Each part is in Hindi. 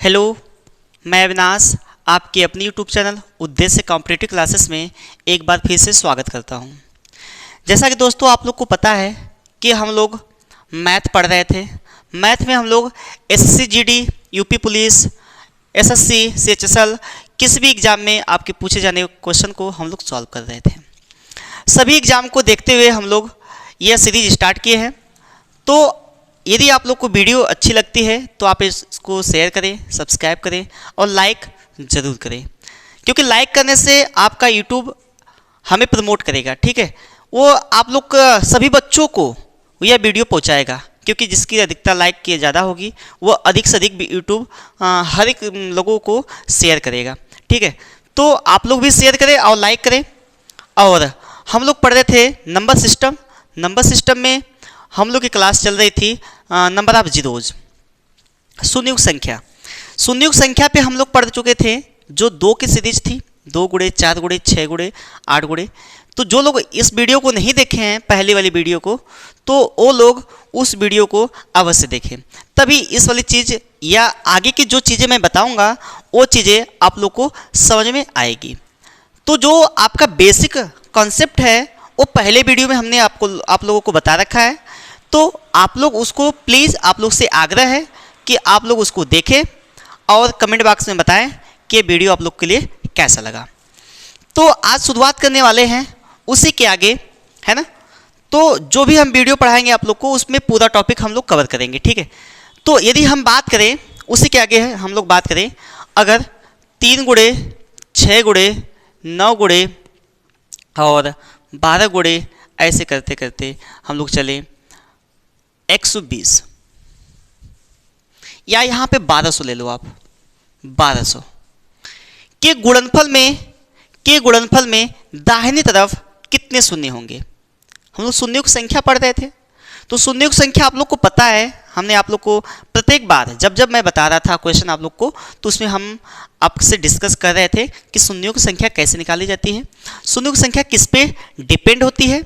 हेलो, मैं अविनाश आपके अपनी यूट्यूब चैनल उद्देश्य कॉम्पिटिटिव क्लासेस में एक बार फिर से स्वागत करता हूं। जैसा कि दोस्तों आप लोग को पता है कि हम लोग मैथ पढ़ रहे थे। मैथ में हम लोग SSC GD, UP police, SSC, CHSL किसी भी एग्ज़ाम में आपके पूछे जाने क्वेश्चन को हम लोग सॉल्व कर रहे थे। सभी एग्ज़ाम को देखते हुए हम लोग यह सीरीज स्टार्ट किए हैं। तो यदि आप लोग को वीडियो अच्छी लगती है तो आप इसको शेयर करें, सब्सक्राइब करें और लाइक ज़रूर करें, क्योंकि लाइक करने से आपका यूट्यूब हमें प्रमोट करेगा। ठीक है, वो आप लोग सभी बच्चों को यह वीडियो पहुंचाएगा, क्योंकि जिसकी अधिकता लाइक की ज़्यादा होगी वो अधिक से अधिक यूट्यूब हर एक लोगों को शेयर करेगा। ठीक है, तो आप लोग भी शेयर करें और लाइक करें। और हम लोग पढ़ रहे थे नंबर सिस्टम। नंबर सिस्टम में हम लोग की क्लास चल रही थी नंबर ऑफ जीरोज, शून्ययुक्त संख्या। शून्ययुक्त संख्या पे हम लोग पढ़ चुके थे जो 2 की सीरीज थी, 2 गुणे, 4 गुणे, 6 गुणे, 8 गुणे। तो जो लोग इस वीडियो को नहीं देखे हैं, पहले वाली वीडियो को, तो वो लोग उस वीडियो को अवश्य देखें, तभी इस वाली चीज़ या आगे की जो चीज़ें मैं बताऊंगा वो चीज़ें आप लोग को समझ में आएगी। तो जो आपका बेसिक कॉन्सेप्ट है वो पहले वीडियो में हमने आप लोगों को बता रखा है। तो आप लोग उसको प्लीज़, आप लोग से आग्रह है कि आप लोग उसको देखें और कमेंट बॉक्स में बताएं कि वीडियो आप लोग के लिए कैसा लगा। तो आज शुरुआत करने वाले हैं उसी के आगे, है ना। तो जो भी हम वीडियो पढ़ाएंगे आप लोग को, उसमें पूरा टॉपिक हम लोग कवर करेंगे। ठीक है, तो यदि हम बात करें उसी के आगे है, हम लोग बात करें अगर 3 गुणे, 6 गुणे, 9 गुणे और 12 गुणे, ऐसे करते करते हम लोग चले 120, या यहाँ पे 1200 ले लो आप। 1200 के गुणनफल में दाहिनी तरफ कितने शून्य होंगे। हम लोग शून्ययुक्त संख्या पढ़ रहे थे, तो शून्ययुक्त संख्या आप लोग को पता है। हमने आप लोग को प्रत्येक बार जब मैं बता रहा था क्वेश्चन आप लोग को, तो उसमें हम आपसे डिस्कस कर रहे थे कि शून्ययुक्त संख्या कैसे निकाली जाती है, शून्ययुक्त संख्या किस पे डिपेंड होती है।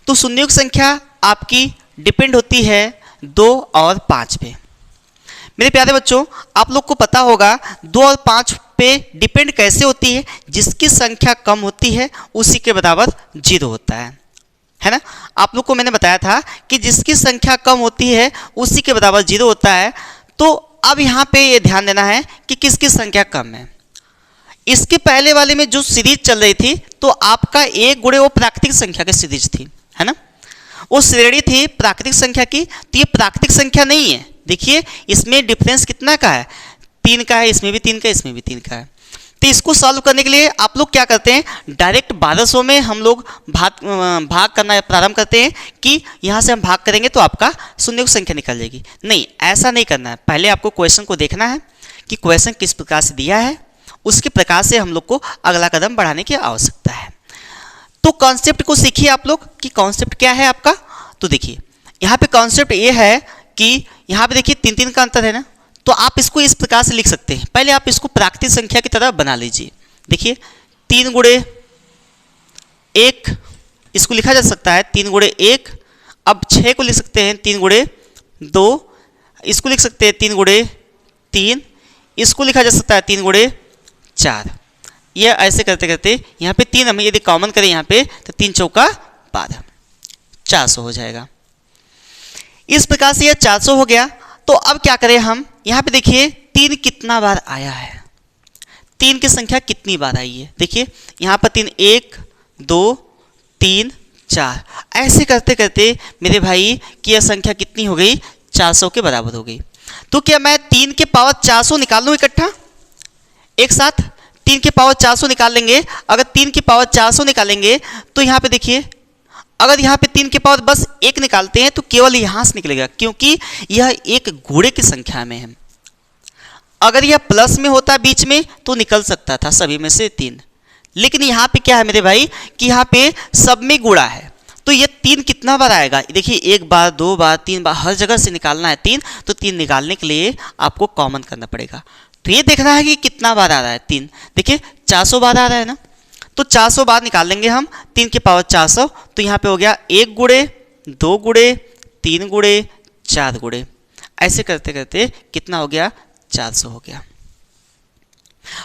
तो शून्ययुक्त संख्या आपकी डिपेंड होती है 2 और 5 पे। मेरे प्यारे बच्चों, आप लोग को पता होगा 2 और 5 पे डिपेंड कैसे होती है। जिसकी संख्या कम होती है उसी के बराबर 0 होता है ना। आप लोग को मैंने बताया था कि जिसकी संख्या कम होती है उसी के बराबर 0 होता है। तो अब यहाँ पे ये ध्यान देना है कि किसकी संख्या कम है। इसके पहले वाले में जो सीरीज चल रही थी, तो आपका 1 गुणे वो प्राकृतिक संख्या की सीरीज थी, है ना। वो श्रेणी थी प्राकृतिक संख्या की। तो ये प्राकृतिक संख्या नहीं है। देखिए इसमें डिफरेंस कितना का है, 3 का है, इसमें भी 3 का, इसमें भी 3 का है। तो इसको सॉल्व करने के लिए आप लोग क्या करते हैं, डायरेक्ट 1200 में हम लोग भाग करना प्रारंभ करते हैं कि यहाँ से हम भाग करेंगे तो आपका शून्ययुक्त संख्या निकल जाएगी। नहीं, ऐसा नहीं करना है। पहले आपको क्वेश्चन को देखना है कि क्वेश्चन किस प्रकार से दिया है, उसके प्रकार से हम लोग को अगला कदम बढ़ाने की आवश्यकता है। तो कॉन्सेप्ट को सीखिए आप लोग कि कॉन्सेप्ट क्या है आपका। तो देखिए यहाँ पे कॉन्सेप्ट ये है कि यहाँ पे देखिए 3 का अंतर है ना। तो आप इसको इस प्रकार से लिख सकते हैं। पहले आप इसको प्राकृतिक संख्या की तरह बना लीजिए। देखिए 3 गुणे 1, इसको लिखा जा सकता है 3 गुणे 1। अब 6 को लिख सकते हैं 3 गुणे 2, इसको लिख सकते हैं 3 गुणे 3, इसको लिखा जा सकता है 3 गुणे 4। यह ऐसे करते करते यहाँ पे 3 हमें यदि कॉमन करें यहाँ पे, तो 3 चौका 12, 400 हो जाएगा। इस प्रकार से यह 400 हो गया। तो अब क्या करें हम, यहाँ पे देखिए 3 कितना बार आया है, 3 की संख्या कितनी बार आई है। देखिए यहाँ पर 3, 1, 2, 3, 4, ऐसे करते करते मेरे भाई की यह संख्या कितनी हो गई, 400 के बराबर हो गई। तो क्या मैं 3 के पावर 400 निकाल लूँ इकट्ठा एक साथ? 3 के पावर 400 निकाल लेंगे। अगर 3 की पावर 400 निकालेंगे तो यहाँ पे देखिए, अगर यहाँ पे 3 के पावर बस 1 निकालते हैं तो केवल यहाँ से निकलेगा, क्योंकि यह एक गुणे की संख्या में है। अगर यह प्लस में होता बीच में तो निकल सकता था सभी में से 3, लेकिन यहाँ पे क्या है मेरे भाई कि यहाँ पे सब में गुणा है। तो ये 3 कितना बार आएगा, देखिए 1 बार, 2 बार, 3 बार, हर जगह से निकालना है 3। तो 3 निकालने के लिए आपको कॉमन करना पड़ेगा। तो ये देखना है कि कितना बार आ रहा है 3। देखिए 400 बार आ रहा है ना, तो 400 बार निकाल लेंगे हम 3 के पावर 400। तो यहाँ पे हो गया 1 गुणे, 2 गुणे, 3 गुणे, 4 गुणे, ऐसे करते करते कितना हो गया, 400 हो गया।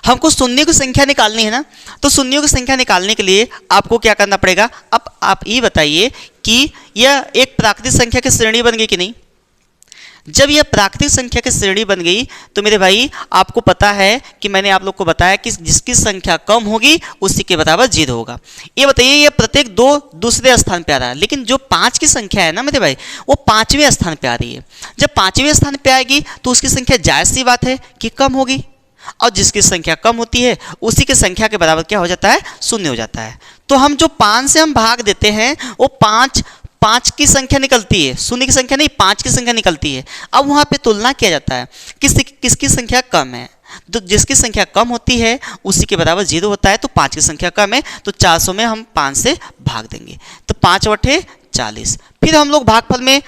हमको शून्य की संख्या निकालनी है ना, तो शून्यों की संख्या निकालने के लिए आपको क्या करना पड़ेगा। अब आप ये बताइए कि यह एक प्राकृतिक संख्या की श्रेणी बन गई कि नहीं। जब यह प्राकृतिक संख्या की श्रेणी बन गई तो मेरे भाई आपको पता है कि मैंने आप लोग को बताया कि जिसकी संख्या कम होगी उसी के बराबर 0 होगा। ये बताइए ये प्रत्येक 2 दूसरे स्थान पे आ रहा है, लेकिन जो 5 की संख्या है ना मेरे भाई वो 5वें स्थान पे आ रही है। जब 5वें स्थान पे आएगी तो उसकी संख्या जायज़ सी बात है कि कम होगी, और जिसकी संख्या कम होती है उसी की संख्या के बराबर क्या हो जाता है, 0 हो जाता है। तो हम जो 5 से हम भाग देते हैं वो 5 की संख्या निकलती है, 0 की संख्या नहीं 5 की संख्या निकलती है। अब वहाँ पे तुलना किया जाता है किसकी संख्या कम है, तो जिसकी संख्या कम होती है उसी के बराबर 0 होता है। तो 5 की संख्या कम है तो 400 में हम 5 से भाग देंगे, तो 5 बटे 40। फिर हम लोग भागफल में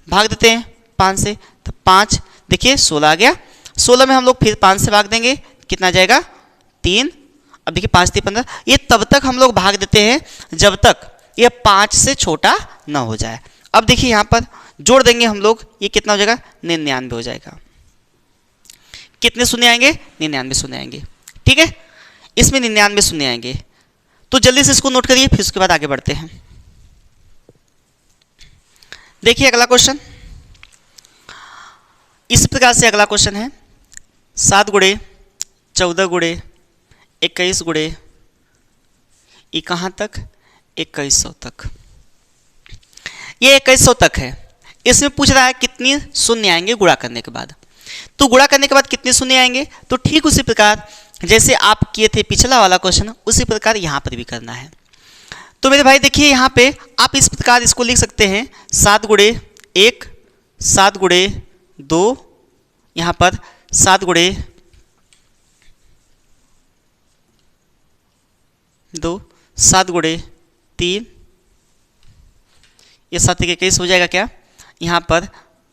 भाग देते हैं 5 से, तो 5 देखिए 16 आ गया। 16 में हम लोग फिर 5 से भाग देंगे, कितना जाएगा 3। अब देखिए 5 3 15। ये तब तक हम लोग भाग देते हैं जब तक ये 5 से छोटा ना हो जाए। अब देखिए यहाँ पर जोड़ देंगे हम लोग, ये कितना हो जाएगा 99 हो जाएगा। कितने शून्य आएंगे, 99 शून्य आएंगे। ठीक है, इसमें 99 शून्य आएंगे। तो जल्दी से इसको नोट करिए, फिर उसके बाद आगे बढ़ते हैं। देखिए अगला क्वेश्चन इस प्रकार से अगला क्वेश्चन है 7 गुणे 14 गुणे 21 गुणे ये कहाँ तक 2100 तक। ये 2100 तक है। इसमें पूछ रहा है कितनी शून्य आएंगे गुणा करने के बाद। तो गुणा करने के बाद कितने शून्य आएंगे, तो ठीक उसी प्रकार जैसे आप किए थे पिछला वाला क्वेश्चन उसी प्रकार यहाँ पर भी करना है। तो मेरे भाई देखिए यहाँ पे आप इस प्रकार इसको लिख सकते हैं 7 गुणे 1 7 गुणे 2, यहाँ पर 7 गुणे 2 7 गुणे 3, ये 7 के 21 हो जाएगा क्या, यहाँ पर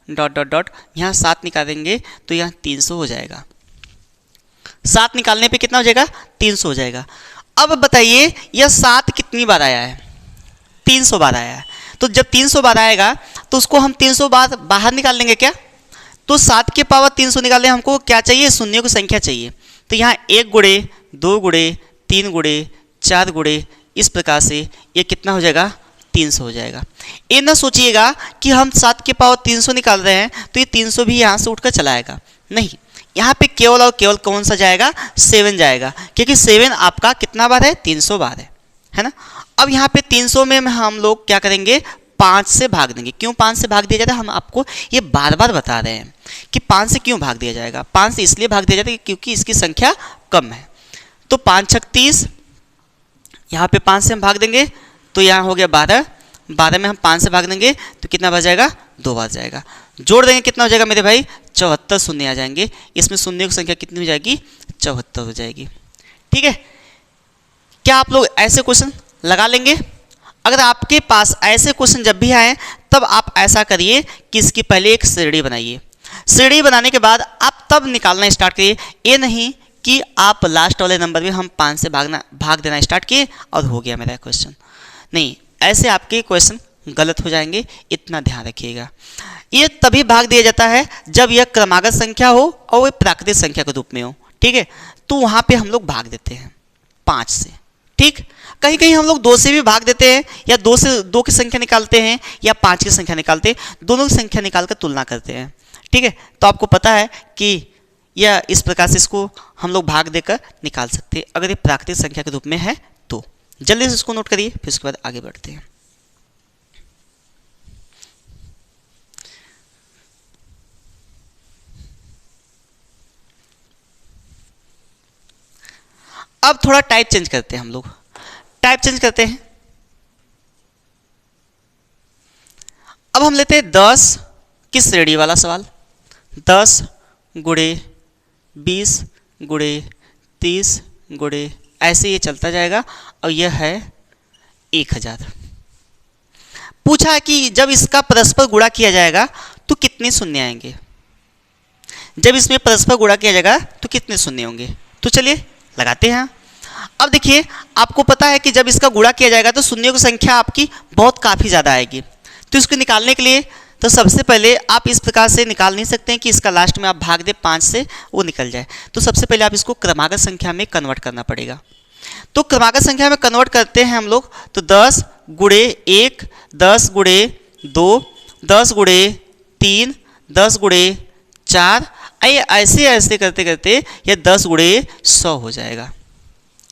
डॉट डॉट डॉट यहाँ 7 निकालेंगे तो यहाँ 300 हो जाएगा। 7 निकालने पे कितना हो जाएगा 300 हो जाएगा। अब बताइए यह 7 कितनी बार आया है, 300 बार आया है। तो जब 300 बार आएगा तो उसको हम 300 बार बाहर निकाल लेंगे क्या। तो 7 के पावर 300 निकालने हमको क्या चाहिए, शून्यों की संख्या चाहिए। तो यहाँ 1 गुणे 2 गुणे 3 गुणे 4 गुणे इस प्रकार से ये कितना हो जाएगा 300 हो जाएगा। ये ना सोचिएगा कि हम 7 के पावर 300 निकाल रहे हैं तो ये 300 भी यहाँ से उठकर चला आएगा, नहीं, यहाँ पे केवल और केवल कौन सा जाएगा 7 जाएगा, क्योंकि 7 आपका कितना बार है 300 बार है ना। अब यहाँ पे 300 में हम लोग क्या करेंगे 5 से भाग देंगे। क्यों 5 से भाग दिया जाता है, हम आपको ये बार बार बता रहे हैं कि 5 से क्यों भाग दिया जाएगा। 5 से इसलिए भाग दिया जाता है क्योंकि इसकी संख्या कम है। तो 5 छक 30, यहाँ पे 5 से हम भाग देंगे तो यहाँ हो गया 12, 12 में हम 5 से भाग देंगे तो कितना बच जाएगा 2 बार जाएगा। जोड़ देंगे कितना हो जाएगा मेरे भाई 74 शून्य आ जाएंगे। इसमें शून्य की संख्या कितनी हो जाएगी 74 हो जाएगी। ठीक है, क्या आप लोग ऐसे क्वेश्चन लगा लेंगे। अगर आपके पास ऐसे क्वेश्चन जब भी आए तब आप ऐसा करिए कि इसकी पहले एक श्रेणी बनाइए। श्रेणी बनाने के बाद आप तब निकालना स्टार्ट करिए। ये नहीं कि आप लास्ट वाले नंबर में हम 5 से भाग देना स्टार्ट किए और हो गया मेरा क्वेश्चन, नहीं, ऐसे आपके क्वेश्चन गलत हो जाएंगे, इतना ध्यान रखिएगा। ये तभी भाग दिया जाता है जब यह क्रमागत संख्या हो और वह प्राकृतिक संख्या के रूप में हो। ठीक है, तो वहाँ पे हम लोग भाग देते हैं 5 से। ठीक, कहीं कहीं हम लोग 2 से भी भाग देते हैं, या 2 से 2 की संख्या निकालते हैं या 5 की संख्या निकालते हैं, दोनों की संख्या निकाल कर तुलना करते हैं। ठीक है, तो आपको पता है कि यह इस प्रकार से इसको हम लोग भाग देकर निकाल सकते हैं अगर ये प्राकृतिक संख्या के रूप में है तो। जल्दी से इसको नोट करिए, फिर उसके बाद आगे बढ़ते हैं। अब थोड़ा टाइप चेंज करते हैं, हम लोग टाइप चेंज करते हैं। अब हम लेते हैं 10 की श्रेणी वाला सवाल। 10 गुणे 20 गुणे 30 गुणे ऐसे ये चलता जाएगा और यह है 1000। पूछा है कि जब इसका परस्पर गुणा किया जाएगा तो कितने शून्य आएंगे। जब इसमें परस्पर गुणा किया जाएगा तो कितने शून्य होंगे, तो चलिए लगाते हैं। अब देखिए आपको पता है कि जब इसका गुणा किया जाएगा तो शून्यों की संख्या आपकी बहुत काफ़ी ज़्यादा आएगी। तो इसको निकालने के लिए तो सबसे पहले आप इस प्रकार से निकाल नहीं सकते हैं कि इसका लास्ट में आप भाग दे 5 से वो निकल जाए। तो सबसे पहले आप इसको क्रमागत संख्या में कन्वर्ट करना पड़ेगा। तो क्रमागत संख्या में कन्वर्ट करते हैं हम लोग, तो 10 गुणे 1, 10 गुणे 2, 10 गुणे 3, 10 गुणे 4, ऐसे ऐसे करते करते यह 10 गुणे 100 हो जाएगा,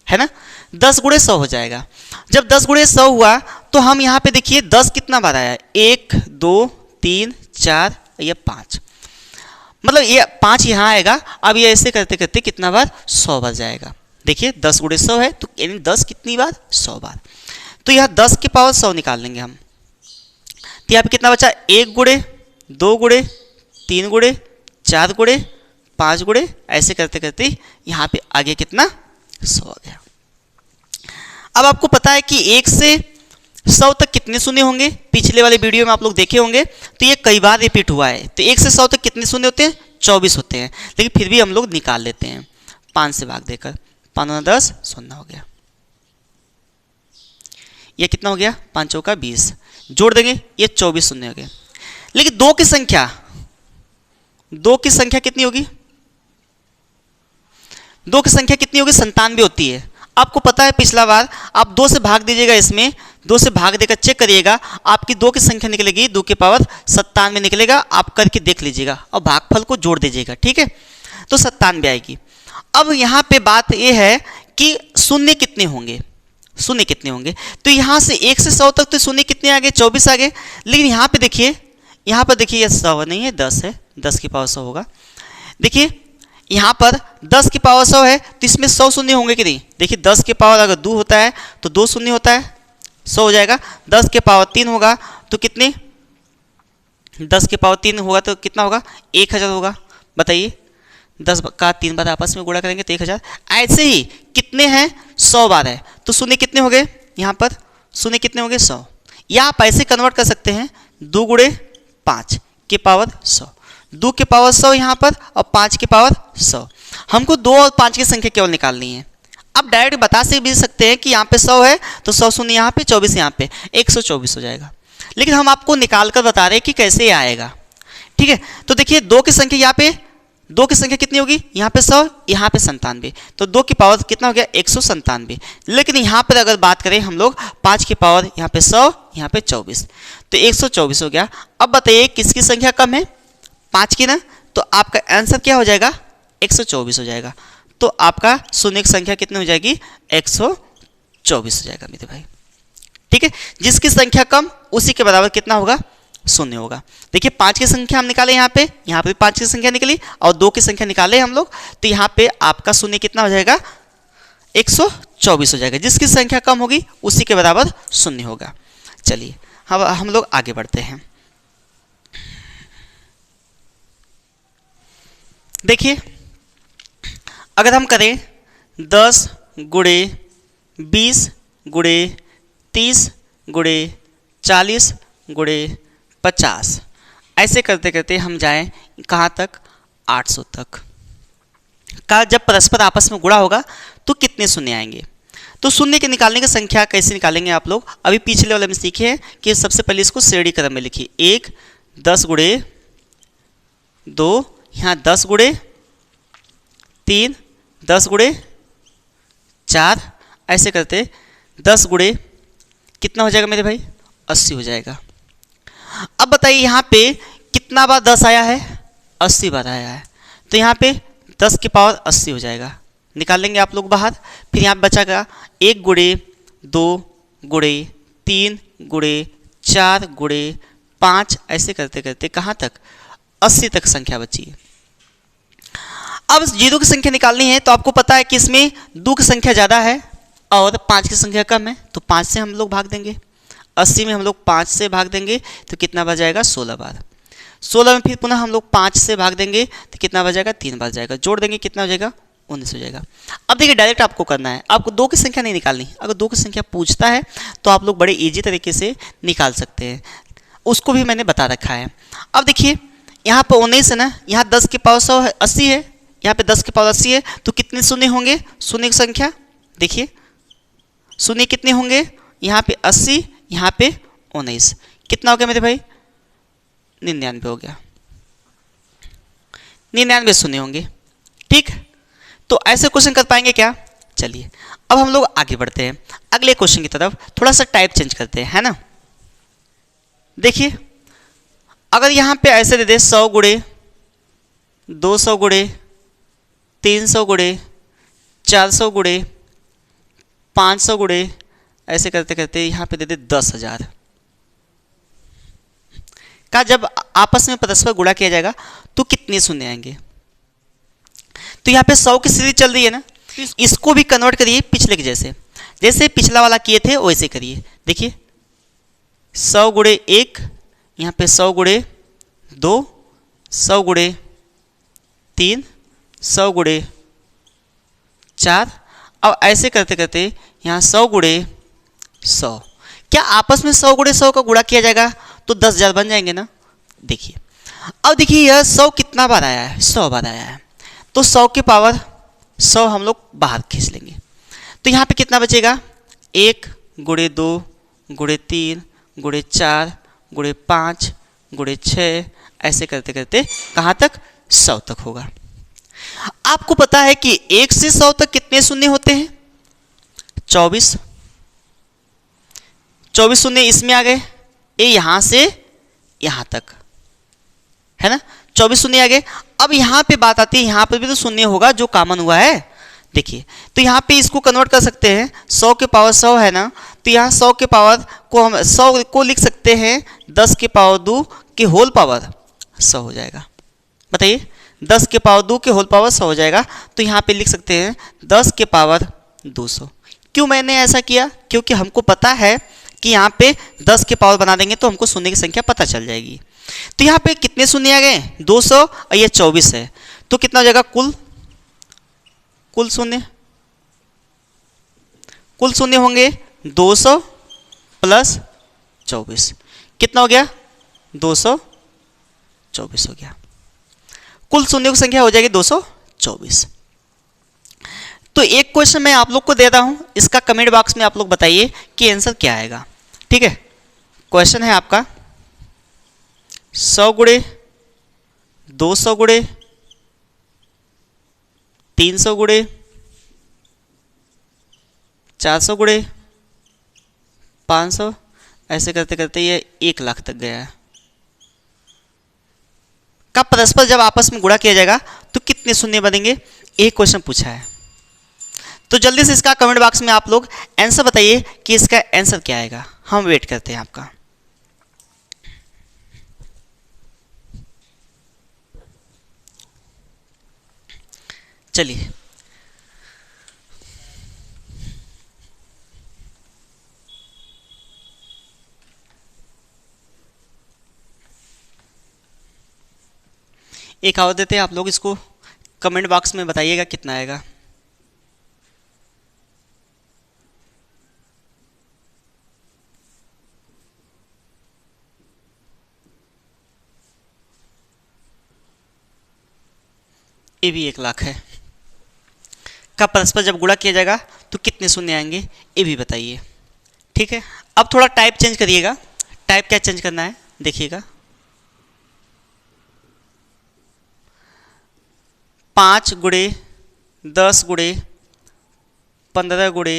है ना। 10 गुणे 100 हो जाएगा। जब 10 गुणे 100 हुआ तो हम यहाँ पे देखिए 10 कितना बार आया, 1 2 3 4, ये 5, मतलब ये 5 यहाँ आएगा। अब ये ऐसे करते करते कितना बार, 100 बार जाएगा। देखिए 10 गुणे 100 है, तो यानी 10 कितनी बार, 100 बार। तो यह 10 के पावर 100 निकाल लेंगे हम। तो यहाँ पे कितना बचा, 1 गुणे 2 गुणे 3 गुणे 4 गुणे 5 गुणे, ऐसे करते करते यहाँ पे आगे कितना, 100 आ गया। अब आपको पता है कि 1 से 100 तक कितने शून्य होंगे, पिछले वाले वीडियो में आप लोग देखे होंगे। तो ये कई बार रिपीट हुआ है। तो 1 से 100 तक कितने शून्य होते हैं, 24 होते हैं, लेकिन फिर भी हम लोग निकाल लेते हैं 5 से भाग देकर। 5 10 शून्य हो गया। ये कितना हो गया, 5 चौका 20, जोड़ देंगे ये 24 शून्य हो गए। लेकिन 2 की संख्या कितनी होगी, 2 की संख्या कितनी होगी, 97 होती है। आपको पता है पिछला बार आप 2 से भाग दीजिएगा, इसमें 2 से भाग देकर चेक करिएगा, आपकी 2 की संख्या निकलेगी 2 के पावर 97 निकलेगा। आप करके देख लीजिएगा और भागफल को जोड़ दीजिएगा, ठीक है। तो 97 आएगी। अब यहाँ पे बात ये है कि शून्य कितने होंगे, शून्य कितने होंगे। तो यहाँ से 1 से 100 तक तो शून्य कितने आ गए, 24 आ गए। लेकिन यहाँ पे देखिए, यहाँ पर देखिए, यह 100 नहीं है, 10 है, 10 की पावर 100 होगा। देखिए यहाँ पर 10 की पावर 100 है, तो इसमें 100 शून्य होंगे कि नहीं। देखिए 10 के पावर अगर 2 होता है तो 2 शून्य होता है, 100 हो जाएगा। 10 के पावर 3 होगा तो कितने, 10 के पावर 3 होगा तो कितना होगा, 1000 होगा। बताइए 10 का 3 बार आपस में गुणा करेंगे तो 1000। ऐसे ही कितने हैं, 100 बार है, तो शून्य कितने हो गए, यहाँ पर शून्य कितने हो गए, 100। या आप ऐसे कन्वर्ट कर सकते हैं, 2 गुणे 5 के पावर 100, 2 के पावर 100 यहाँ पर और 5 के पावर 100। हमको 2 और 5 की संख्या केवल निकालनी है। अब डायरेक्ट बता से भी सकते हैं कि यहाँ पे 100 है तो 100 शून्य यहाँ पे, 24 यहाँ पे, 124 हो जाएगा। लेकिन हम आपको निकाल कर बता रहे हैं कि कैसे आएगा, ठीक है। तो देखिए 2 की संख्या यहाँ पे, 2 की संख्या कितनी होगी, यहाँ पे 100, यहाँ पे 97, तो 2 की पावर कितना हो गया, 197। लेकिन यहाँ पर अगर बात करें हम लोग 5 की पावर, यहाँ पे 100, यहाँ पे 24, तो 124 हो गया। अब बताइए किसकी संख्या कम है, 5 की ना। तो आपका आंसर क्या हो जाएगा, 124 हो जाएगा। तो आपका शून्य की संख्या कितनी हो जाएगी, 124 हो जाएगा मेरे भाई, ठीक है। जिसकी संख्या कम उसी के बराबर कितना होगा, शून्य होगा। देखिए 5 की संख्या हम निकाले, यहाँ पे भी 5 की संख्या निकली और 2 की संख्या निकाले हम लोग, तो यहाँ पे आपका शून्य कितना हो जाएगा, 124 हो जाएगा। जिसकी संख्या कम होगी उसी के बराबर शून्य होगा। चलिए अब हम लोग आगे बढ़ते हैं। देखिए अगर हम करें 10 गुणे 20 गुणे 30 गुणे 40 गुणे 50, ऐसे करते करते हम जाएं कहाँ तक, 800 तक का। जब परस्पर आपस में गुणा होगा तो कितने शून्य आएंगे। तो शून्य के निकालने की संख्या कैसे निकालेंगे आप लोग, अभी पिछले वाले में सीखे हैं कि सबसे पहले इसको श्रेणी क्रम में लिखिए। 1 10 गुणे 2, यहाँ 10 गुणे 3, 10 गुणे 4, ऐसे करते 10 गुणे कितना हो जाएगा मेरे भाई, 80 हो जाएगा। अब बताइए यहाँ पे कितना बार 10 आया है, 80 बार आया है। तो यहाँ पे 10 की पावर 80 हो जाएगा, निकाल लेंगे आप लोग बाहर। फिर यहाँ बचागा 1 गुणे 2 गुणे 3 गुणे 4 गुणे 5, ऐसे करते करते कहाँ तक, 80 तक संख्या बची है। अब जीरो की संख्या निकालनी है, तो आपको पता है कि इसमें 2 की संख्या ज़्यादा है और 5 की संख्या कम है, तो 5 से हम लोग भाग देंगे। 80 में हम लोग 5 से भाग देंगे तो कितना बार जाएगा, 16 बार। 16 में फिर पुनः हम लोग 5 से भाग देंगे तो कितना बार जाएगा, 3 बार जाएगा। जोड़ देंगे कितना हो जाएगा, 19 हो जाएगा। अब देखिए डायरेक्ट आपको करना है, आपको 2 की संख्या नहीं निकालनी। अगर 2 की संख्या पूछता है तो आप लोग बड़े ईजी तरीके से निकाल सकते हैं, उसको भी मैंने बता रखा है। अब देखिए यहाँ पर 19 है ना, यहाँ 10 की पावर 100 है, 80 है, यहाँ पे 10 की पावर 80 है, तो कितने शून्य होंगे, शून्य की संख्या देखिए शून्य कितने होंगे, यहाँ पे 80, यहाँ पे 19, कितना हो गया मेरे भाई, 99 हो गया, 99 शून्य होंगे। ठीक, तो ऐसे क्वेश्चन कर पाएंगे क्या? चलिए अब हम लोग आगे बढ़ते हैं अगले क्वेश्चन की तरफ, थोड़ा सा टाइप चेंज करते हैं, है ना। देखिए अगर यहाँ पे ऐसे दे दे 100 गुणे 200 गुणे 300 गुणे 400 गुणे 500 गुणे, ऐसे करते करते यहाँ पे दे दे 10,000 का, जब आपस में परस्पर गुणा किया जाएगा तो कितने शून्य आएंगे? तो यहाँ पे 100 की सीरीज चल रही है ना, इसको भी कन्वर्ट करिए पिछले के जैसे, जैसे पिछला वाला किए थे वैसे करिए। देखिए 100 गुणे 1, यहाँ पे 100 गुणे 2, 100 गुणे 3, 100 गुणे 4, अब ऐसे करते करते यहाँ 100 गुणे 100, क्या आपस में 100 गुणे 100 का गुणा किया जाएगा तो 10,000 बन जाएंगे ना। देखिए अब देखिए यह 100 कितना बार आया है? 100 बार आया है, तो 100 के पावर 100 हम लोग बाहर खींच लेंगे, तो यहाँ पे कितना बचेगा? 1 गुणे 2 गुणे 3 गुणे 4 गुणे 5 गुणे 6, ऐसे करते करते कहाँ तक? 100 तक होगा। आपको पता है कि 1 से 100 तक कितने शून्य होते हैं? 24 शून्य इसमें आ गए, ये यहाँ से यहाँ तक है ना, 24 शून्य आ गए। अब यहाँ पे बात आती है, यहाँ पर भी तो शून्य होगा जो कॉमन हुआ है। देखिए तो यहाँ पे इसको कन्वर्ट कर सकते हैं, 100 के पावर 100 है ना, तो यहाँ 100 के पावर को हम 100 को लिख सकते हैं 10 के पावर 2 के होल पावर 100 हो जाएगा। बताइए 10 के पावर 2 के होल पावर 100 हो जाएगा, तो यहाँ पे लिख सकते हैं 10 के पावर 200। क्यों मैंने ऐसा किया? क्योंकि हमको पता है कि यहाँ पे 10 के पावर बना देंगे तो हमको शून्य की संख्या पता चल जाएगी। तो यहाँ पे कितने शून्य आ गए? 200 और ये 24 है, तो कितना हो जाएगा? कुल शून्य होंगे 200 प्लस 24, कितना हो गया? 224 हो गया। कुल शून्य की संख्या हो जाएगी 224। तो एक क्वेश्चन मैं आप लोग को दे रहा हूं, इसका कमेंट बॉक्स में आप लोग बताइए कि आंसर क्या आएगा। ठीक है, क्वेश्चन है आपका 100 गुणे 200 गुणे 300 गुणे 400 गुणे 500, ऐसे करते करते ये 1 लाख तक गया है। का परस्पर जब आपस में गुणा किया जाएगा तो कितने शून्य बनेंगे? एक क्वेश्चन पूछा है, तो जल्दी से इसका कमेंट बॉक्स में आप लोग आंसर बताइए कि इसका आंसर क्या आएगा। हम वेट करते हैं आपका। चलिए एक और देते हैं, आप लोग इसको कमेंट बॉक्स में बताइएगा कितना आएगा। ये भी 1 लाख है, का परस्पर जब गुणा किया जाएगा तो कितने शून्य आएंगे ये भी बताइए। ठीक है, अब थोड़ा टाइप चेंज करिएगा। टाइप क्या चेंज करना है देखिएगा, 5 गुणे 10 गुणे 15 गुणे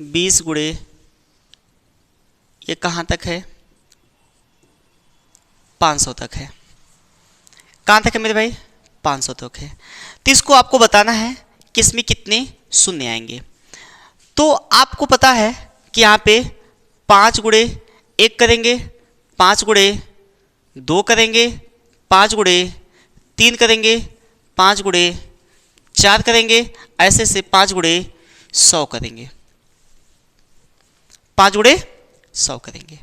20 गुणे, ये कहाँ तक है? 500 तक है। कहाँ तक है मेरे भाई? 500 तक है। तो इसको आपको बताना है कि इसमें कितने शून्य आएंगे। तो आपको पता है कि यहाँ पे 5 गुणे 1 करेंगे, 5 गुणे 2 करेंगे, 5 गुणे 3 करेंगे, 5 गुणे 4 करेंगे, ऐसे से 5 गुणे 100 करेंगे, 5 गुणे 100 करेंगे।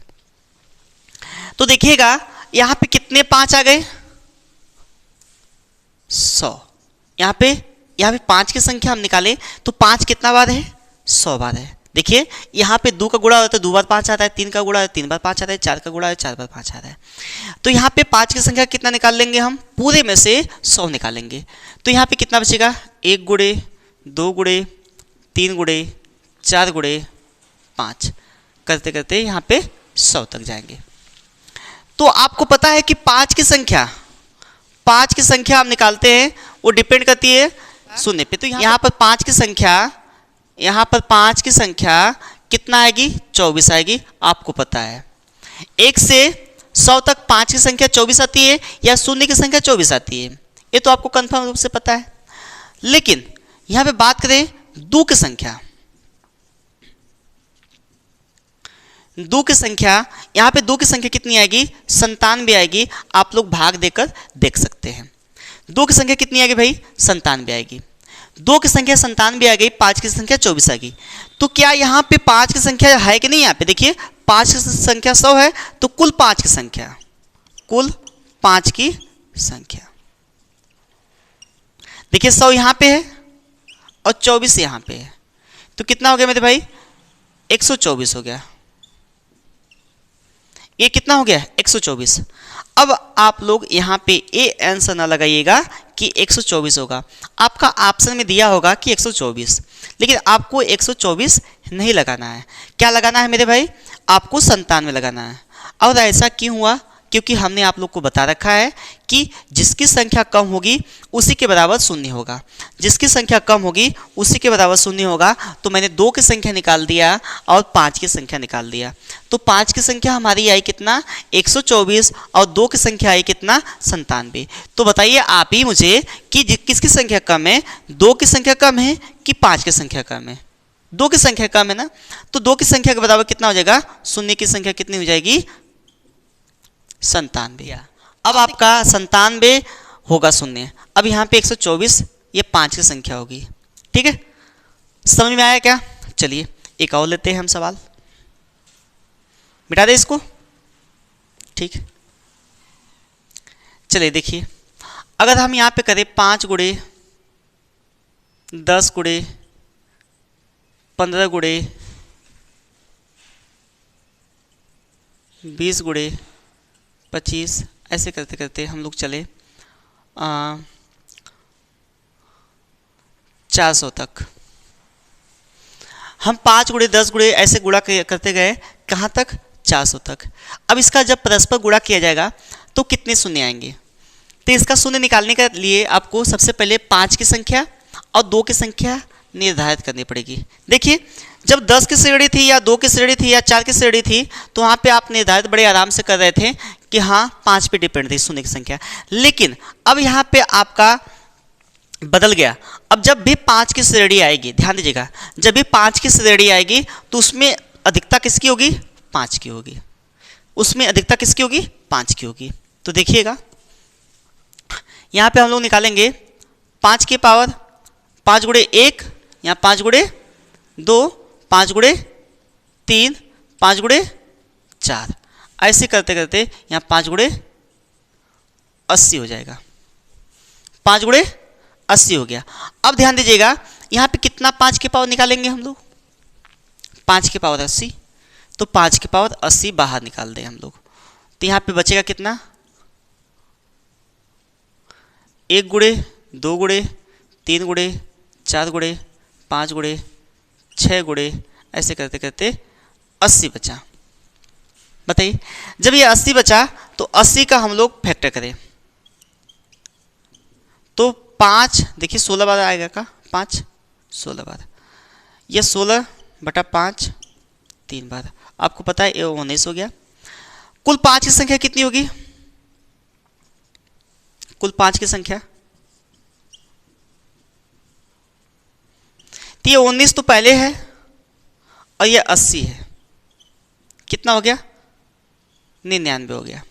तो देखिएगा यहाँ पे कितने 5 आ गए? 100। यहाँ पे 5 की संख्या हम निकालें तो 5 कितना बार है? 100 बार है। देखिए यहाँ पे 2 का गुणा होता है 2 बार 5 आता है, 3 का गुणा है 3 बार 5 आता है, 4 का गुणा है 4 बार 5 आता है। तो यहाँ पे 5 की संख्या कितना निकाल लेंगे हम? पूरे में से 100 निकालेंगे। तो यहाँ पे कितना बचेगा? 1 गुणे 2 गुणे 3 गुणे 4 गुणे 5, करते करते यहाँ पे 100 तक जाएंगे। तो आपको पता है कि पाँच की संख्या हम निकालते हैं वो डिपेंड करती है शून्य पे। तो यहाँ पर पाँच की संख्या कितना आएगी, 24 आएगी, आपको पता है। 1 से 100 तक 5 की संख्या 24 आती है या शून्य की संख्या 24 आती है, ये तो आपको कंफर्म रूप से पता है। लेकिन यहाँ पे बात करें दो की संख्या, यहाँ पे 2 की संख्या कितनी आएगी, 97 आएगी। आप लोग भाग देकर देख सकते हैं। 2 की संख्या कितनी आएगी भाई, 97 आएगी। 2 की संख्या 97 आ गई, 5 की संख्या 24 आ गई। तो क्या यहाँ पे 5 की संख्या है कि नहीं, यहाँ पे देखिए 5 की संख्या 100 है, तो कुल 5 की संख्या देखिए 100 यहाँ पे है और 24 यहाँ पे है, तो कितना हो गया मेरे भाई, 124 हो गया। ये कितना हो गया, 124। अब आप लोग यहाँ पे ए आंसर ना लगाइएगा कि 124 होगा, आपका ऑप्शन में दिया होगा कि 124, लेकिन आपको 124 नहीं लगाना है। क्या लगाना है मेरे भाई, आपको 97 लगाना है। और ऐसा क्यों हुआ, क्योंकि हमने आप लोग को बता रखा है कि जिसकी संख्या कम होगी उसी के बराबर शून्य होगा, जिसकी संख्या कम होगी उसी के बराबर शून्य होगा। तो मैंने 2 की संख्या निकाल दिया और 5 की संख्या निकाल दिया। तो 5 की संख्या हमारी आई कितना, 124, और 2 की संख्या आई कितना, 97। तो बताइए आप ही मुझे कि किसकी संख्या कम है, 2 की संख्या कम है कि 5 की संख्या कम है। 2 की संख्या कम है ना, तो 2 की संख्या के बराबर कितना हो जाएगा, शून्य की संख्या कितनी हो जाएगी, 97। अब आपका 97 होगा शून्य। अब यहाँ पे 124, ये 5 की संख्या होगी। ठीक है, समझ में आया क्या। चलिए एक और लेते हैं हम सवाल, मिटा दे इसको। ठीक, चलिए देखिए, अगर हम यहाँ पे करें 5 गुणे 10 गुणे 15 गुणे 20 गुणे 25, ऐसे करते करते हम लोग चले 400 तक। हम 5 गुणे 10 गुणे ऐसे गुणा करते गए, कहाँ तक, 400 तक। अब इसका जब परस्पर गुणा किया जाएगा तो कितने शून्य आएंगे। तो इसका शून्य निकालने के लिए आपको सबसे पहले 5 की संख्या और 2 की संख्या निर्धारित करनी पड़ेगी। देखिए जब 10 की श्रेणी थी या 2 की श्रेणी थी या 4 की श्रेणी थी, तो वहाँ पे आप निर्धारित बड़े आराम से कर रहे थे कि हाँ 5 पे डिपेंड थी शून्य की संख्या। लेकिन अब यहाँ पे आपका बदल गया। अब जब भी 5 की श्रेणी आएगी, ध्यान दीजिएगा, जब भी 5 की श्रेणी आएगी तो उसमें अधिकता किसकी होगी, 5 की होगी। उसमें अधिकता किसकी होगी, 5 की होगी। तो देखिएगा यहाँ पे हम लोग निकालेंगे 5 की पावर 5 गुणे 1, यहाँ 5 गुणे 2, 5 गुणे 3, 5 गुणे 4, ऐसे करते करते यहाँ 5 गुणे 80 हो जाएगा। 5 गुणे 80 हो गया। अब ध्यान दीजिएगा यहाँ पे कितना 5 की पावर निकालेंगे हम लोग, 5 की पावर 80, तो 5 की पावर 80 बाहर निकाल दें हम लोग। तो यहाँ पे बचेगा कितना, 1 गुणे 2 गुणे 3 गुणे 4 गुणे 5 गुणे 6 गुणे, ऐसे करते करते 80 बचा। बताइए जब ये 80 बचा तो 80 का हम लोग फैक्टर करें तो 5, देखिए 16 बार आएगा का, 5 16 बार, यह 16 बटा 5 3 बार, आपको पता है ये 19 हो गया। कुल 5 की संख्या कितनी होगी, कुल 5 की संख्या, तो ये 19 तो पहले है और ये 80 है, कितना हो गया, 99 हो गया।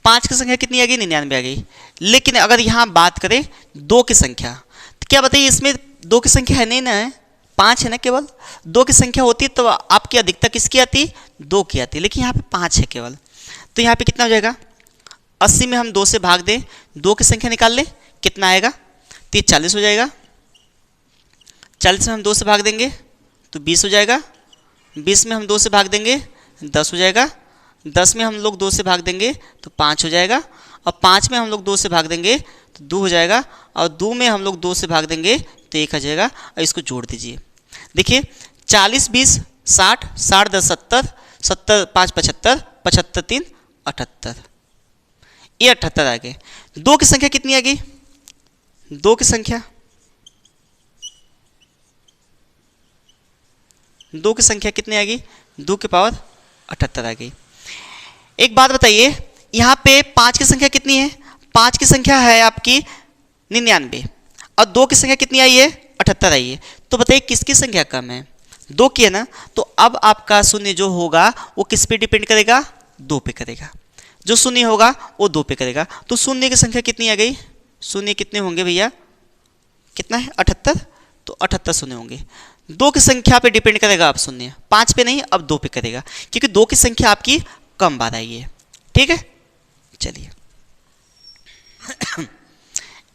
5 की संख्या कितनी आ गई, 99 आ गई। लेकिन अगर यहाँ बात करें 2 की संख्या, तो क्या बताइए इसमें 2 की संख्या है नहीं ना, है 5 है ना, केवल 2 की संख्या होती तो आपकी अधिकता किसकी आती, 2 की आती, लेकिन यहाँ पे 5 है केवल। तो यहाँ पे कितना हो जाएगा, 80 में हम 2 से भाग दें, 2 की संख्या निकाल लें, कितना आएगा, तो ये 40 हो जाएगा। 40 में हम 2 से भाग देंगे तो 20 हो जाएगा। 20 में हम 2 से भाग देंगे 10 हो जाएगा। 10 में हम लोग 2 से भाग देंगे तो 5 हो जाएगा। और 5 में हम लोग 2 से भाग देंगे तो 2 हो जाएगा। और 2 में हम लोग 2 से भाग देंगे तो 1 आ जाएगा। और इसको जोड़ दीजिए, देखिए 40 20 60, 60 10 70, 70 5 75, 75 3 78, ये 78 आ गए। दो की संख्या कितनी आ गई? दो की संख्या, दो की संख्या कितनी आ गई? 2 की पावर 78 आ गई। एक बात बताइए, यहाँ पे 5 की संख्या कितनी है? 5 की संख्या है आपकी 99 और 2 की संख्या कितनी आई है? 78 आई है। तो बताइए किसकी संख्या कम है? 2 की है ना। तो अब आपका शून्य जो होगा वो किस पे डिपेंड करेगा? 2 पे करेगा। जो शून्य होगा वो 2 पे करेगा। तो शून्य की संख्या कितनी आ गई? शून्य कितने होंगे भैया? कितना है? 78। तो 78 शून्य होंगे। 2 की संख्या पे डिपेंड करेगा अब शून्य, 5 पे नहीं, अब 2 पे करेगा, क्योंकि 2 की संख्या आपकी कम बार आई है। ठीक है, चलिए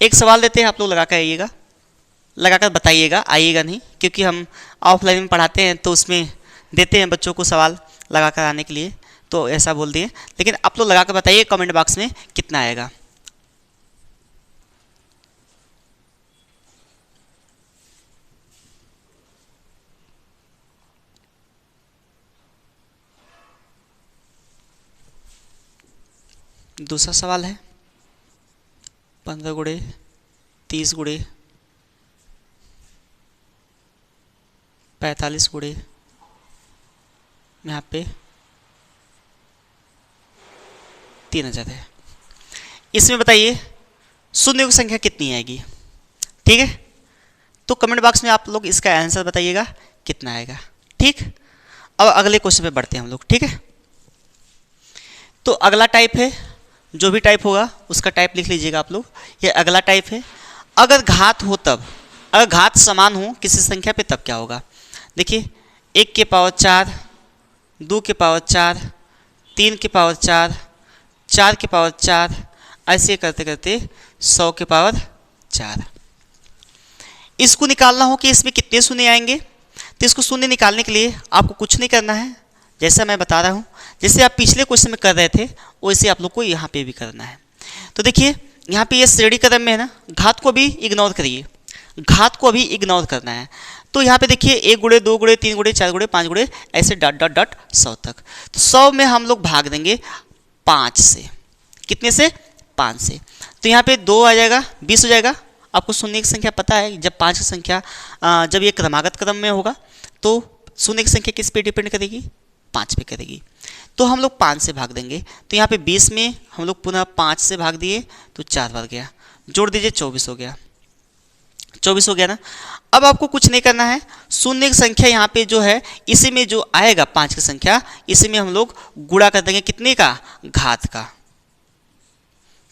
एक सवाल देते हैं, आप लोग लगा कर आइएगा, लगाकर बताइएगा, आइएगा नहीं, क्योंकि हम ऑफलाइन में पढ़ाते हैं तो उसमें देते हैं बच्चों को सवाल लगा कर आने के लिए, तो ऐसा बोल दिए। लेकिन आप लोग लगा कर बताइए कमेंट बॉक्स में कितना आएगा। दूसरा सवाल है 15 गुणे 30 गुणे 45 गुणे यहाँ पे 3000 है। इसमें बताइए शून्य की संख्या कितनी आएगी? ठीक है, तो कमेंट बॉक्स में आप लोग इसका आंसर बताइएगा कितना आएगा। ठीक, अब अगले क्वेश्चन पे बढ़ते हैं हम लोग। ठीक है, तो अगला टाइप है, जो भी टाइप होगा उसका टाइप लिख लीजिएगा आप लोग। ये अगला टाइप है, अगर घात हो तब, अगर घात समान हो किसी संख्या पे तब क्या होगा? देखिए 1 के पावर 4, 2 के पावर 4, 3 के पावर 4, 4 के पावर 4, ऐसे करते करते 100 के पावर 4। इसको निकालना हो कि इसमें कितने शून्य आएंगे, तो इसको शून्य निकालने के लिए आपको कुछ नहीं करना है, जैसा मैं बता रहा हूँ, जैसे आप पिछले क्वेश्चन में कर रहे थे वैसे आप लोग को यहाँ पे भी करना है। तो देखिए यहाँ पे ये श्रेणी क्रम में है ना, घात को भी इग्नोर करिए, घात को अभी इग्नोर करना है। तो यहाँ पे देखिए 1 गुणे 2 गुणे 3 गुणे 4 गुणे 5 गुणे ऐसे डॉट डॉट डॉट 100 तक। तो 100 में हम लोग भाग देंगे 5 से। कितने से? 5 से। तो यहाँ पे 2 आ जाएगा, 20 हो जाएगा। आपको शून्य की संख्या पता है, जब 5 की संख्या जब ये क्रमागत क्रम में होगा तो शून्य की संख्या किस पे डिपेंड करेगी? 5 पे करेगी। तो हम लोग 5 से भाग देंगे। तो यहाँ पे 20 में हम लोग पुनः 5 से भाग दिए तो 4 बार गया, जोड़ दीजिए 24 हो गया। 24 हो गया ना। अब आपको कुछ नहीं करना है, शून्य की संख्या यहाँ पे जो है इसी में जो आएगा 5 की संख्या, इसी में हम लोग गुणा कर देंगे कितने का? घात का।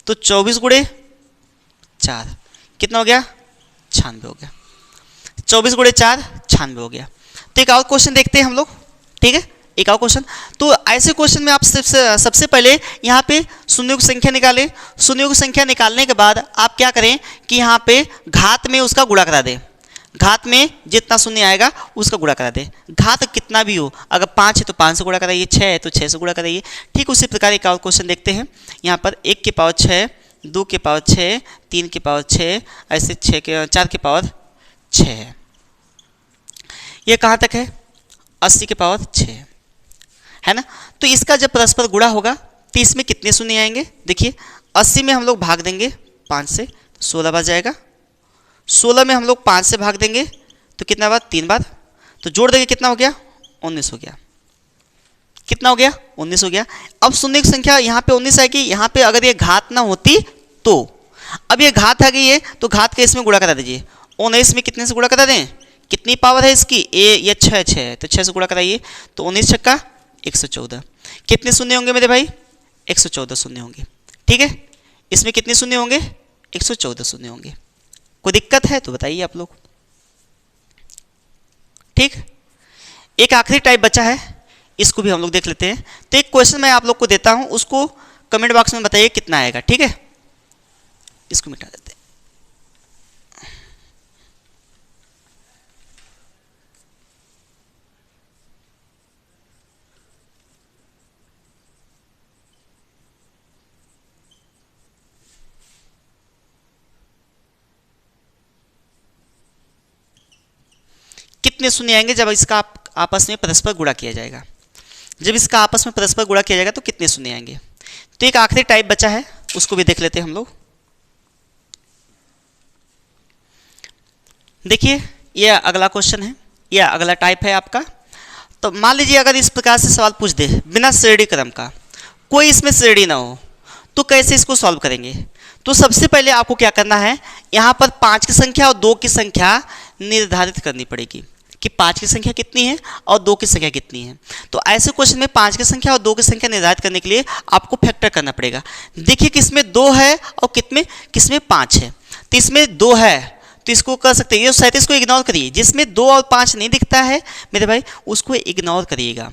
तो 24 गुणे 4 कितना हो गया? 96 हो गया। 24 गुणे 4 96 हो गया। तो एक और क्वेश्चन देखते हैं हम लोग। ठीक है, एक और क्वेश्चन। तो ऐसे क्वेश्चन में आप सबसे पहले यहाँ पे शून्यों की संख्या निकालें। शून्यों की संख्या निकालने के बाद आप क्या करें कि यहाँ पे घात में उसका गुणा करा दें। घात में जितना शून्य आएगा उसका गुणा करा दें। घात कितना भी हो, अगर 5 है तो 5 से गुणा कराइए, 6 है तो 6 से गुणा कराइए। ठीक उसी प्रकार एक और क्वेश्चन देखते हैं। यहाँ पर 1 के पावर 6, 2 के पावर 6, 3 के पावर 6, ऐसे 4 के पावर 6 है। ये कहाँ तक है? 80 के पावर 6 है ना। तो इसका जब परस्पर गुणा होगा तो इसमें कितने शून्य आएंगे? देखिए 80 में हम लोग भाग देंगे 5 से, 16 बार जाएगा। 16 में हम लोग 5 से भाग देंगे तो कितना बार? 3 बार। तो जोड़ देंगे कितना हो गया? 19 हो गया। कितना हो गया? 19 हो गया। अब शून्य की संख्या यहाँ पे 19 आएगी। यहाँ पे अगर ये घात ना होती तो, अब ये घात आ गई है तो घात के इसमें गुणा करा दीजिए। 19 में कितने से गुणा करा दें? कितनी पावर है इसकी? ये 6 है तो 6 से गुणा कराइए। तो 19 छक्का 114। कितने शून्य होंगे मेरे भाई? 114 शून्य होंगे। ठीक है, इसमें कितने शून्य होंगे? 114 शून्य होंगे। कोई दिक्कत है तो बताइए आप लोग। ठीक, एक आखिरी टाइप बचा है, इसको भी हम लोग देख लेते हैं। तो एक क्वेश्चन मैं आप लोग को देता हूं, उसको कमेंट बॉक्स में बताइए कितना आएगा। ठीक है, इसको मिटा देते हैं। कितने शून्य आएंगे जब इसका आपस में परस्पर गुणा किया जाएगा? जब इसका आपस में परस्पर गुणा किया जाएगा तो कितने शून्य आएंगे? तो एक आखिरी टाइप बचा है, उसको भी देख लेते हैं हम लोग। देखिए ये अगला क्वेश्चन है, यह अगला टाइप है आपका। तो मान लीजिए अगर इस प्रकार से सवाल पूछ दे बिना श्रेणी क्रम का, कोई इसमें श्रेणी ना हो, तो कैसे इसको सॉल्व करेंगे? तो सबसे पहले आपको क्या करना है, यहाँ पर 5 की संख्या और 2 की संख्या निर्धारित करनी पड़ेगी कि 5 की संख्या कितनी है और 2 की संख्या कितनी है। तो ऐसे क्वेश्चन में 5 की संख्या और 2 की संख्या निर्धारित करने के लिए आपको फैक्टर करना पड़ेगा। देखिए किसमें 2 है और किसमें 5 है। तो इसमें 2 है तो इसको कर सकते हैं, ये 37 को इग्नोर करिए। जिसमें 2 और 5 नहीं दिखता है मेरे भाई उसको इग्नोर करिएगा,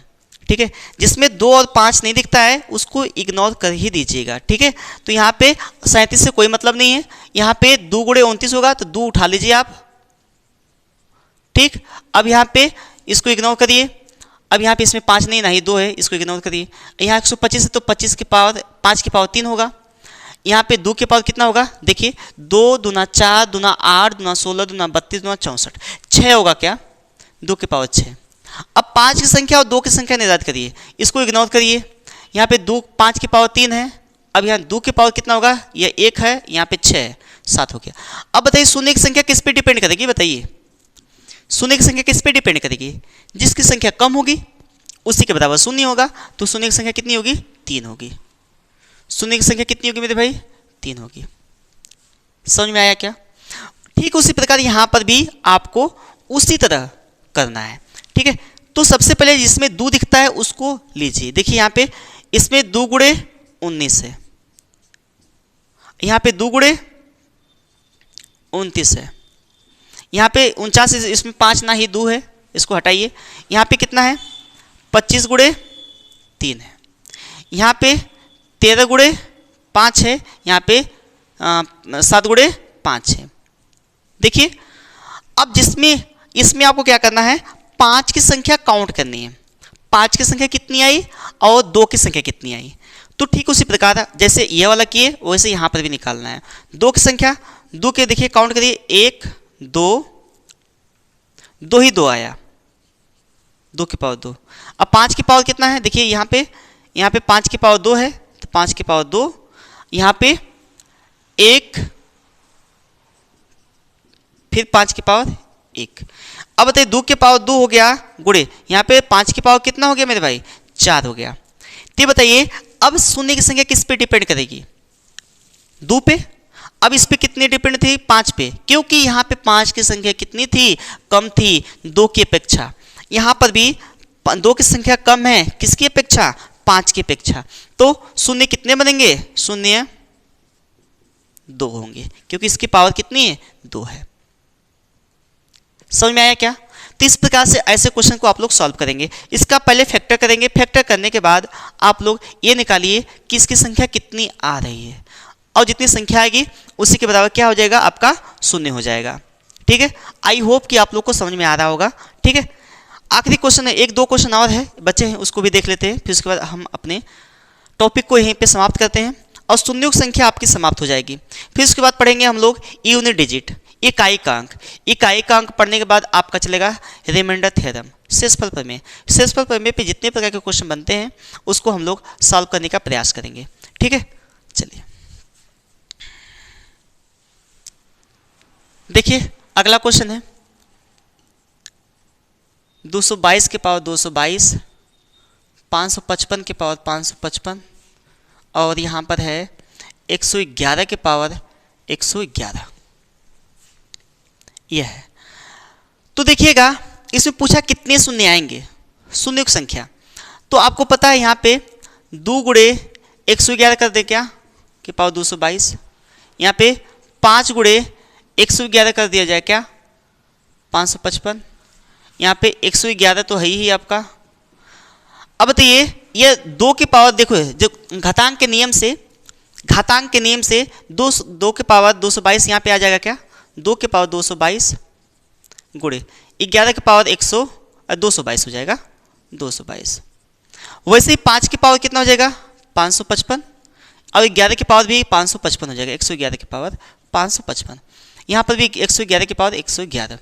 ठीक है। जिसमें 2 और 5 नहीं दिखता है उसको इग्नोर कर ही दीजिएगा, ठीक है। तो यहाँ पे 37 से कोई मतलब नहीं है। यहाँ पे 2 गुणे 29 होगा तो 2 उठा लीजिए आप, ठीक। अब यहाँ पे इसको इग्नोर करिए। अब यहाँ पे इसमें 5 नहीं, ना ही 2 है, इसको इग्नोर करिए। यहाँ 125 है तो 25 की पावर 5 की पावर 3 होगा। यहाँ पे 2 के पावर कितना होगा, देखिए 2 दूना 4 दूना 8 दूना 16 दूना 32 दूना 64, 6 होगा क्या, 2 के पावर 6। अब 5 की संख्या और 2 की संख्या निर्धारित करिए, इसको इग्नोर करिए। यहाँ पे 5 की पावर 3 है। अब यहाँ 2 के पावर कितना होगा, यह 1 है, यहाँ पे 6 है, 7 हो गया। अब बताइए शून्य की संख्या किस पे डिपेंड करेगी, बताइए शून्य की संख्या किस पे डिपेंड करेगी? जिसकी संख्या कम होगी उसी के बराबर शून्य होगा। तो शून्य की संख्या कितनी होगी, 3 होगी। शून्य की संख्या कितनी होगी मेरे भाई, 3 होगी। समझ में आया क्या? ठीक उसी प्रकार यहाँ पर भी आपको उसी तरह करना है, ठीक है। तो सबसे पहले जिसमें 2 दिखता है उसको लीजिए। देखिए यहाँ पे इसमें 2 गुणे 19 है, यहाँ पे 2 गुणे 29 है, यहाँ पे 49, इसमें 5 ना ही 2 है, इसको हटाइए। यहाँ पे कितना है, 25 गुणे 3 है। यहाँ पे 13 गुणे 5 है, यहाँ पे 7 गुणे 5 है। देखिए अब इसमें आपको क्या करना है, 5 की संख्या काउंट करनी है। 5 की संख्या कितनी आई और 2 की संख्या कितनी आई। तो ठीक उसी प्रकार जैसे ये वाला किए वैसे यहाँ पर भी निकालना है। 2 की संख्या, 2 के देखिए काउंट करिए, 1 2 ही 2 आया, 2 की पावर 2। अब 5 की पावर कितना है, देखिए यहाँ पे 5 की पावर 2 है तो 5 की पावर 2, यहाँ पे 1 फिर 5 की पावर 1। अब बताइए 2 की पावर 2 हो गया गुणे, यहाँ पे 5 की पावर कितना हो गया मेरे भाई, 4 हो गया। तो बताइए अब शून्य की संख्या किस पे डिपेंड करेगी, 2 पे। अब इस पे कितनी डिपेंड थी, 5 पे, क्योंकि यहाँ पे 5 की संख्या कितनी थी, कम थी 2 की अपेक्षा। यहाँ पर भी 2 की संख्या कम है, किसकी अपेक्षा, 5 की अपेक्षा। तो शून्य कितने बनेंगे, शून्य 2 होंगे, क्योंकि इसकी पावर कितनी है, 2 है। समझ में आया क्या? तो इस प्रकार से ऐसे क्वेश्चन को आप लोग सॉल्व करेंगे। इसका पहले फैक्टर करेंगे, फैक्टर करने के बाद आप लोग ये निकालिए कि इसकी संख्या कितनी आ रही है, और जितनी संख्या आएगी उसी के बराबर क्या हो जाएगा, आपका शून्य हो जाएगा, ठीक है। आई होप कि आप लोग को समझ में आ रहा होगा, ठीक है। आखिरी क्वेश्चन है, 1-2 क्वेश्चन और है बच्चे हैं, उसको भी देख लेते हैं, फिर उसके बाद हम अपने टॉपिक को यहीं पे समाप्त करते हैं और शून्यों की संख्या आपकी समाप्त हो जाएगी। फिर उसके बाद पढ़ेंगे हम लोग यूनिट डिजिट, इकाई का अंक। इकाई का अंक पढ़ने के बाद आपका चलेगा रिमाइंडर थ्योरम, शेषफल प्रमेय। शेषफल प्रमेय पे जितने प्रकार के क्वेश्चन बनते हैं उसको हम लोग सॉल्व करने का प्रयास करेंगे, ठीक है। चलिए देखिए अगला क्वेश्चन है 222 के पावर 222, 555 के पावर 555 और यहाँ पर है 111 के पावर 111, यह है। तो देखिएगा इसमें पूछा कितने शून्य आएंगे, शून्य की संख्या। तो आपको पता है यहाँ पे 2 गुणे 111 कर दे क्या, के पावर 222। यहाँ पे 5 गुणे 111 कर दिया जाए क्या, 555। यहाँ पे 111 तो है ही आपका। अब बताइए ये 2 की पावर, देखो जो घातांक के नियम से 2 के पावर 222 यहाँ पे आ जाएगा क्या, 2 के पावर 222 गुणे 11 के पावर 222 हो जाएगा, 222। वैसे ही 5 की पावर कितना हो जाएगा, 555, और 11 की पावर भी 555 हो जाएगा, 111 की पावर 555। यहाँ पर भी 111 की पावर 111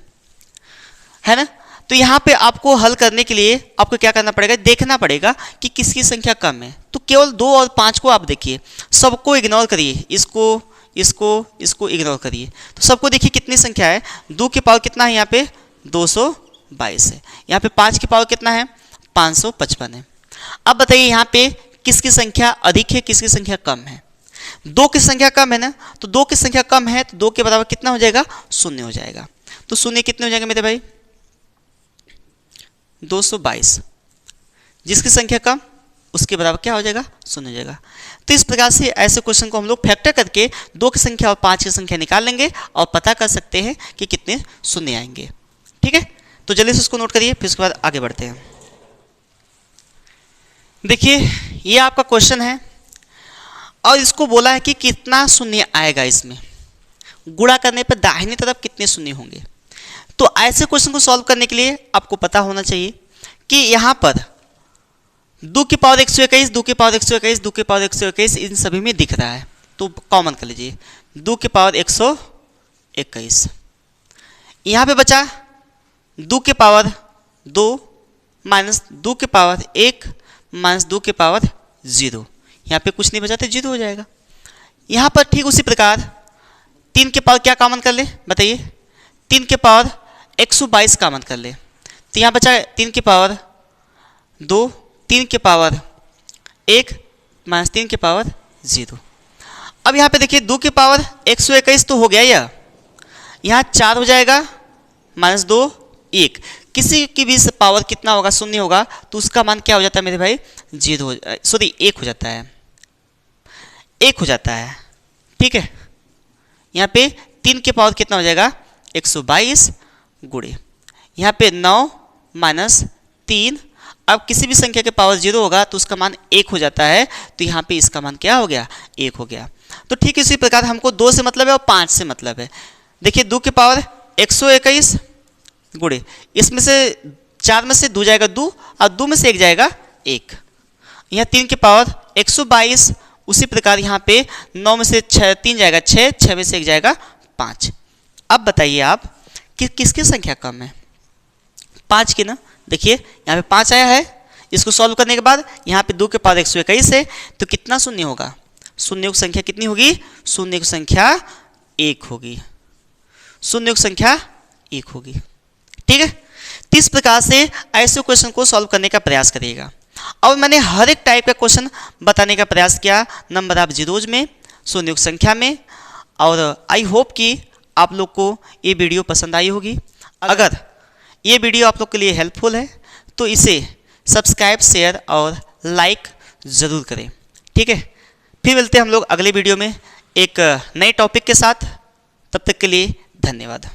है ना। तो यहाँ पे आपको हल करने के लिए आपको क्या करना पड़ेगा, देखना पड़ेगा कि किसकी संख्या कम है। तो केवल 2 और 5 को आप देखिए, सबको इग्नोर करिए, इसको इग्नोर करिए। तो सबको देखिए कितनी संख्या है, 2 की पावर कितना है यहाँ पे 222 है, यहाँ पे 5 की पावर कितना है 555 है। अब बताइए यहाँ पे किसकी संख्या अधिक है, किसकी संख्या कम है। 2 की संख्या कम है ना, तो 2 की संख्या कम है तो 2 के बराबर कितना हो जाएगा, 0 हो जाएगा। तो 0 कितने हो जाएंगे मेरे भाई 222, जिसकी संख्या कम उसके बराबर क्या हो जाएगा, 0 हो जाएगा। तो इस प्रकार से ऐसे क्वेश्चन को हम लोग फैक्टर करके 2 की संख्या और 5 की संख्या निकाल लेंगे और पता कर सकते हैं कि कितने शून्य आएंगे। ठीक है, तो जल्दी से उसको नोट करिए, फिर उसके बाद आगे बढ़ते हैं। देखिए ये आपका क्वेश्चन है और इसको बोला है कि कितना शून्य आएगा, इसमें गुणा करने पर दाहिनी तरफ कितने शून्य होंगे। तो ऐसे क्वेश्चन को सॉल्व करने के लिए आपको पता होना चाहिए कि यहाँ पर 2 की पावर 121, 2 की पावर 121, 2 की पावर 121 इन सभी में दिख रहा है, तो कॉमन कर लीजिए 2 की पावर 121। यहाँ पे बचा 2 की पावर 2 माइनस 2 की पावर 1 माइनस 2 की पावर 0, यहाँ पे कुछ नहीं बचा तो 0 हो जाएगा। यहाँ पर ठीक उसी प्रकार 3 के पावर क्या कॉमन कर ले बताइए, 3 के पावर 122 कॉमन कर ले, तो यहाँ बचा 3 की पावर 2, 3 के पावर 1 माइनस 3 के पावर 0। अब यहाँ पे देखिए 2 की पावर 121 तो हो गया यह, यहाँ 4 हो जाएगा माइनस 2 1, किसी की भी पावर कितना होगा 0 होगा तो उसका मान क्या हो जाता है मेरे भाई 0, सॉरी 1 हो जाता है, 1 हो जाता है। ठीक है, यहाँ पे 3 के पावर कितना हो जाएगा 122 गुणे यहाँ पे 9 माइनस 3, अब किसी भी संख्या के पावर 0 होगा तो उसका मान 1 हो जाता है, तो यहाँ पे इसका मान क्या हो गया 1 हो गया। तो ठीक इसी प्रकार हमको 2 से मतलब है और 5 से मतलब है। देखिए 2 के पावर 121 गुणे इसमें से 4 में से 2 जाएगा 2 और 2 में से 1 जाएगा 1, यहाँ 3 के पावर 122, उसी प्रकार यहाँ पे 9 में से 3 जाएगा 6, 6 में से 1 जाएगा 5। अब बताइए आप कि किसकी संख्या कम है, 5 की ना। देखिए यहाँ पे 5 आया है, इसको सॉल्व करने के बाद यहाँ पे 2 के पावर 121 है, तो कितना शून्य होगा, शून्य की संख्या कितनी होगी, शून्य की संख्या 1 होगी, शून्य की संख्या 1 होगी। ठीक है, तो इस प्रकार से ऐसे क्वेश्चन को सॉल्व करने का प्रयास करिएगा। और मैंने हर एक टाइप का क्वेश्चन बताने का प्रयास किया नंबर ऑफ जीरोज में, शून्य की संख्या में, और आई होप कि आप लोग को ये वीडियो पसंद आई होगी। अगर ये वीडियो आप लोग के लिए हेल्पफुल है तो इसे सब्सक्राइब, शेयर और लाइक ज़रूर करें। ठीक है, फिर मिलते हैं हम लोग अगले वीडियो में एक नए टॉपिक के साथ। तब तक के लिए धन्यवाद।